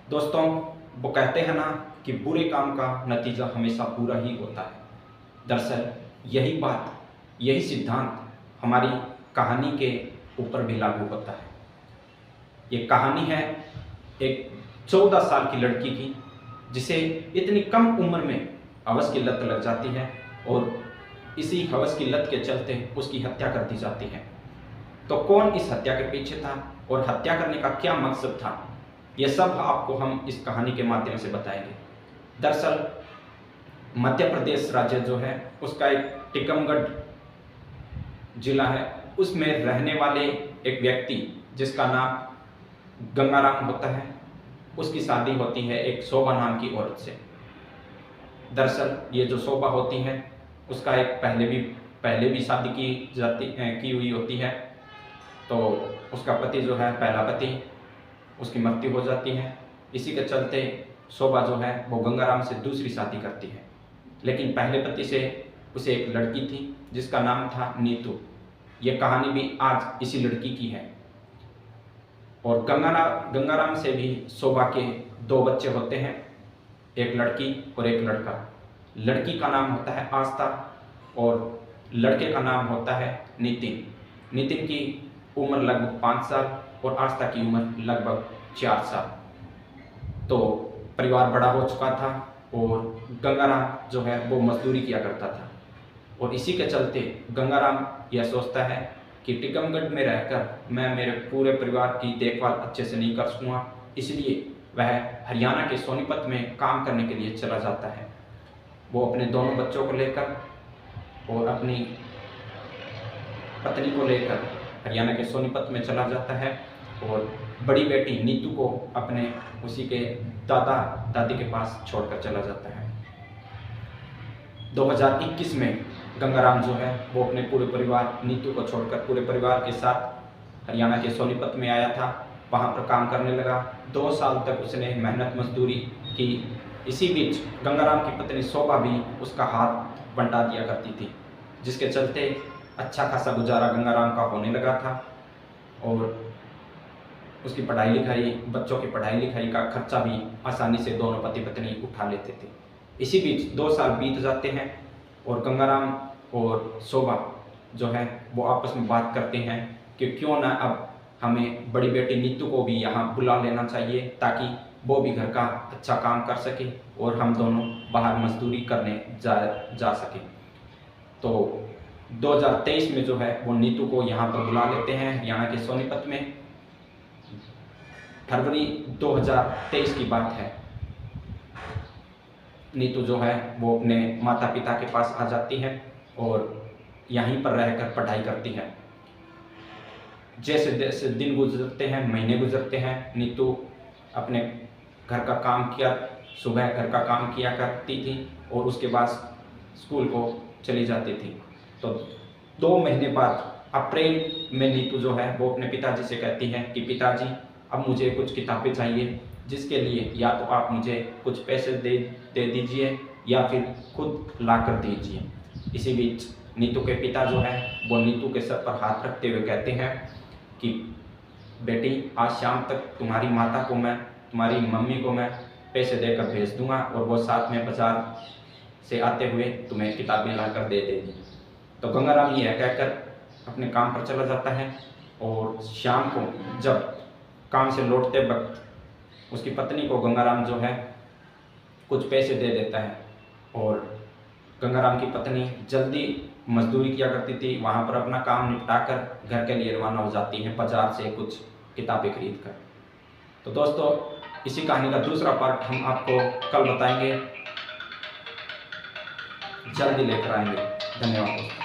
दोस्तों, वो कहते हैं ना कि बुरे काम का नतीजा हमेशा बुरा ही होता है। दरअसल यही बात, यही सिद्धांत हमारी कहानी के ऊपर भी लागू होता है। ये कहानी है एक 14 साल की लड़की की, जिसे इतनी कम उम्र में हवस की लत लग जाती है और इसी हवस की लत के चलते उसकी हत्या कर दी जाती है। तो कौन इस हत्या के पीछे था और हत्या करने का क्या मकसद था, यह सब आपको हम इस कहानी के माध्यम से बताएंगे। दरअसल मध्य प्रदेश राज्य जो है उसका एक टीकमगढ़ जिला है, उसमें रहने वाले एक व्यक्ति जिसका नाम गंगाराम होता है, उसकी शादी होती है एक शोभा नाम की औरत से। दरअसल ये जो शोभा होती है उसका एक पहले भी शादी की हुई होती है। तो उसका पति जो है, पहला पति, उसकी मृत्यु हो जाती है। इसी के चलते शोभा जो है वो गंगाराम से दूसरी शादी करती है, लेकिन पहले पति से उसे एक लड़की थी जिसका नाम था नीतू। ये कहानी भी आज इसी लड़की की है। और गंगाराम से भी शोभा के 2 बच्चे होते हैं, एक लड़की और एक लड़का। लड़की का नाम होता है आस्था और लड़के का नाम होता है नितिन। नितिन की उम्र लगभग 5 साल और आस्था की उम्र लगभग 4 साल। तो परिवार बड़ा हो चुका था और गंगाराम जो है वो मजदूरी किया करता था। और इसी के चलते गंगाराम यह सोचता है कि टीकमगढ़ में रहकर मैं मेरे पूरे परिवार की देखभाल अच्छे से नहीं कर सकूँगा, इसलिए वह हरियाणा के सोनीपत में काम करने के लिए चला जाता है। वो अपने दोनों बच्चों को लेकर और अपनी पत्नी को लेकर हरियाणा के सोनीपत में चला जाता है और बड़ी बेटी नीतू को अपने उसी के दादा दादी के पास छोड़कर चला जाता है। 2021 में गंगाराम जो है वो अपने पूरे परिवार, नीतू को छोड़कर पूरे परिवार के साथ हरियाणा के सोनीपत में आया था। वहाँ पर काम करने लगा। 2 साल तक उसने मेहनत मजदूरी की। इसी बीच गंगाराम की पत्नी शोभा भी उसका हाथ बंटा दिया करती थी, जिसके चलते अच्छा खासा गुजारा गंगाराम का होने लगा था और उसकी पढ़ाई लिखाई, बच्चों की पढ़ाई लिखाई का खर्चा भी आसानी से दोनों पति पत्नी उठा लेते थे। इसी बीच 2 साल बीत जाते हैं और गंगाराम और शोभा जो है वो आपस में बात करते हैं कि क्यों ना अब हमें बड़ी बेटी नीतू को भी यहाँ बुला लेना चाहिए, ताकि वो भी घर का अच्छा काम कर सके और हम दोनों बाहर मजदूरी करने जा सके। तो 2023 में जो है वो नीतू को यहाँ पर बुला लेते हैं हरियाणा के सोनीपत में। फरवरी 2023 की बात है। नीतू जो है वो अपने माता पिता के पास आ जाती है और यहीं पर रहकर पढ़ाई करती है। जैसे जैसे दिन गुजरते हैं, महीने गुजरते हैं, नीतू अपने घर का काम किया, सुबह घर का काम किया करती थी और उसके बाद स्कूल को चली जाती थी। तो 2 महीने बाद अप्रैल में नीतू जो है वो अपने पिताजी से कहती है कि पिताजी, अब मुझे कुछ किताबें चाहिए, जिसके लिए या तो आप मुझे कुछ पैसे दे दीजिए या फिर खुद ला कर दीजिए। इसी बीच नीतू के पिता जो है वो नीतू के सर पर हाथ रखते हुए कहते हैं कि बेटी, आज शाम तक तुम्हारी माता को मैं, तुम्हारी मम्मी को मैं पैसे देकर भेज दूंगा और वो साथ में बाजार से आते हुए तुम्हें किताबें ला कर दे देगी। तो गंगाराम यह कहकर अपने काम पर चला जाता है और शाम को जब काम से लौटते वक्त उसकी पत्नी को गंगाराम जो है कुछ पैसे दे देता है और गंगाराम की पत्नी जल्दी मजदूरी किया करती थी, वहाँ पर अपना काम निपटाकर घर के लिए रवाना हो जाती है बाजार से कुछ किताबें खरीद कर। तो दोस्तों, इसी कहानी का दूसरा पार्ट हम आपको कल बताएंगे, जल्दी लेकर आएंगे। धन्यवाद दोस्तों।